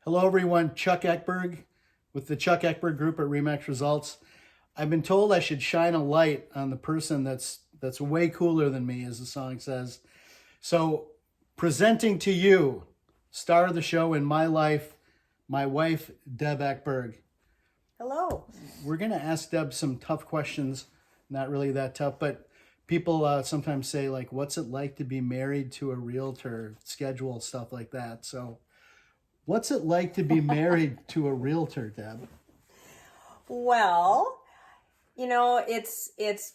Hello, everyone. Chuck Eckberg with the Chuck Eckberg Group at Remax Results. I've been told I should shine a light on the person that's way cooler than me, as the song says. So, presenting to you, star of the show in my life, my wife, Deb Eckberg. Hello. We're going to ask Deb some tough questions. Not really that tough, but people sometimes say, like, what's it like to be married to a realtor, schedule, stuff like that. So, what's it like to be married to a realtor, Deb? Well, it's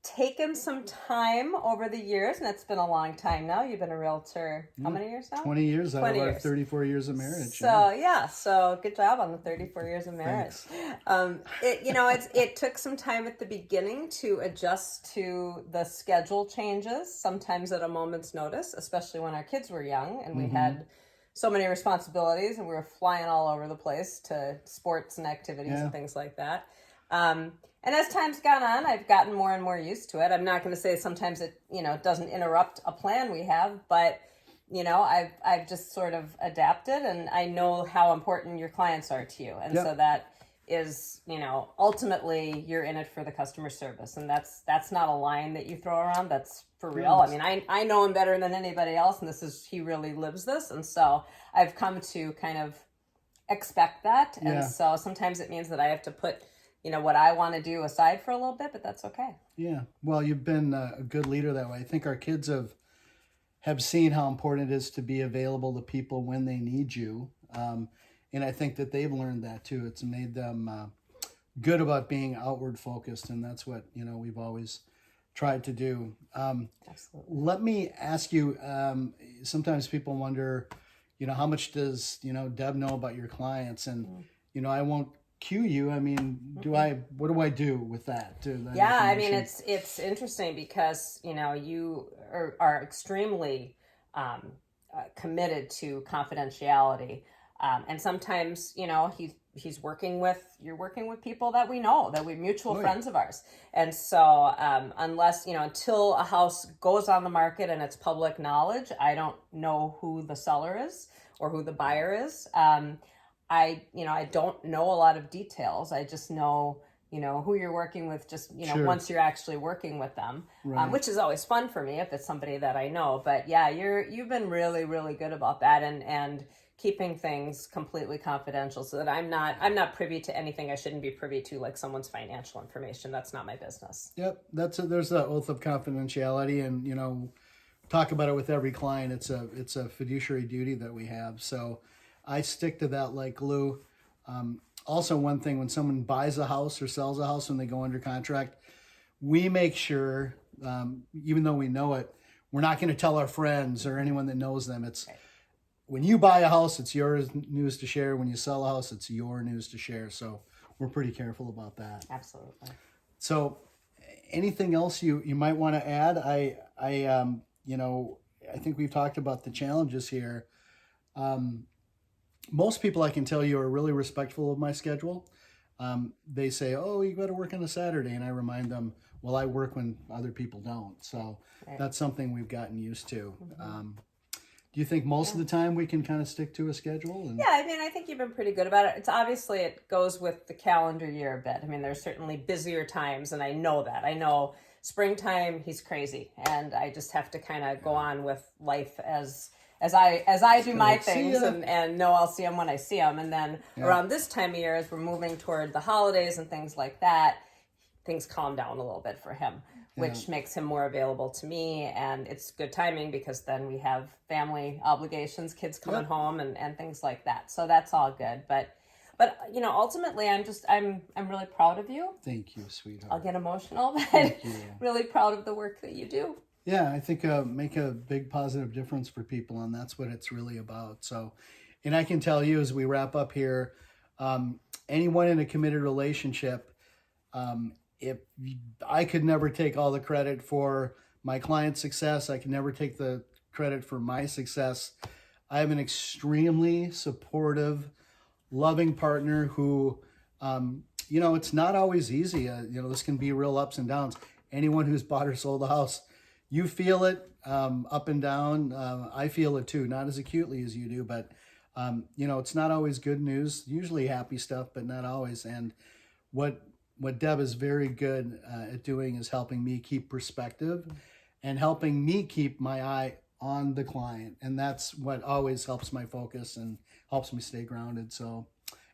taken some time over the years, and it's been a long time now. You've been a realtor how many years now? 20 years out 20 of our years. 34 years of marriage. So good job on the 34 years of marriage. Thanks. It took some time at the beginning to adjust to the schedule changes, sometimes at a moment's notice, especially when our kids were young and we had so many responsibilities and we were flying all over the place to sports and activities and things like that. And as time's gone on, I've gotten more and more used to it. I'm not going to say sometimes it, doesn't interrupt a plan we have, but I've just sort of adapted, and I know how important your clients are to you. And so that is, ultimately you're in it for the customer service. And that's not a line that you throw around. That's for real. I mean, I know him better than anybody else, and he really lives this. And so I've come to kind of expect that. And so sometimes it means that I have to put, what I want to do aside for a little bit, but that's okay. Yeah. Well, you've been a good leader that way. I think our kids have seen how important it is to be available to people when they need you. And I think that they've learned that too. It's made them good about being outward focused. And that's what, we've always tried to do. Absolutely. Let me ask you, sometimes people wonder, how much does, Deb know about your clients? And, I won't cue you. I mean, what do I do with that? I mean, it's interesting because, you are extremely committed to confidentiality. And sometimes, you're working with people that we know, that we're mutual friends of ours. And so unless, until a house goes on the market and it's public knowledge, I don't know who the seller is or who the buyer is. I don't know a lot of details. I just know, who you're working with, just, once you're actually working with them, which is always fun for me if it's somebody that I know. But yeah, you've been really, really good about that and keeping things completely confidential so that I'm not privy to anything I shouldn't be privy to, like someone's financial information. That's not my business. Yep. There's that oath of confidentiality, and, talk about it with every client. It's a fiduciary duty that we have. So I stick to that like glue. Also, one thing, when someone buys a house or sells a house, when they go under contract, we make sure, even though we know it, we're not going to tell our friends or anyone that knows them. It's when you buy a house, it's your news to share. When you sell a house, it's your news to share. So we're pretty careful about that. Absolutely. So anything else you might want to add? I think we've talked about the challenges here. Most people, I can tell you, are really respectful of my schedule. They say, "Oh, you got to work on a Saturday," and I remind them, "Well, I work when other people don't." So that's something we've gotten used to. Do you think most of the time we can kind of stick to a schedule? Yeah, I mean, I think you've been pretty good about it. It's obviously, it goes with the calendar year a bit. I mean, there's certainly busier times, and I know that. I know springtime, he's crazy, and I just have to kind of go on with life as I do my things and know I'll see them when I see them. And then around this time of year, as we're moving toward the holidays and things like that, things calm down a little bit for him, which makes him more available to me. And it's good timing because then we have family obligations, kids coming home and things like that. So that's all good. But ultimately, I'm really proud of you. Thank you, sweetheart. I'll get emotional, but really proud of the work that you do. Yeah, I think make a big positive difference for people, and that's what it's really about. So, and I can tell you as we wrap up here, anyone in a committed relationship, if I could never take all the credit for my client's success, I can never take the credit for my success. I have an extremely supportive, loving partner who, it's not always easy. This can be real ups and downs. Anyone who's bought or sold a house, you feel it up and down. I feel it too, not as acutely as you do, but It's not always good news, usually happy stuff, but not always. And what Deb is very good at doing is helping me keep perspective and helping me keep my eye on the client. And that's what always helps my focus and helps me stay grounded. So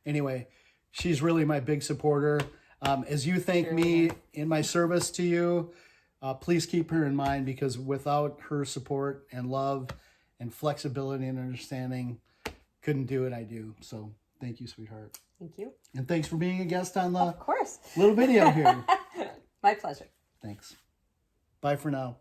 anyway, she's really my big supporter. As you thank me in my service to you, please keep her in mind, because without her support and love and flexibility and understanding, couldn't do what I do. So thank you, sweetheart. Thank you. And thanks for being a guest on the Of course. little video here. My pleasure. Thanks. Bye for now.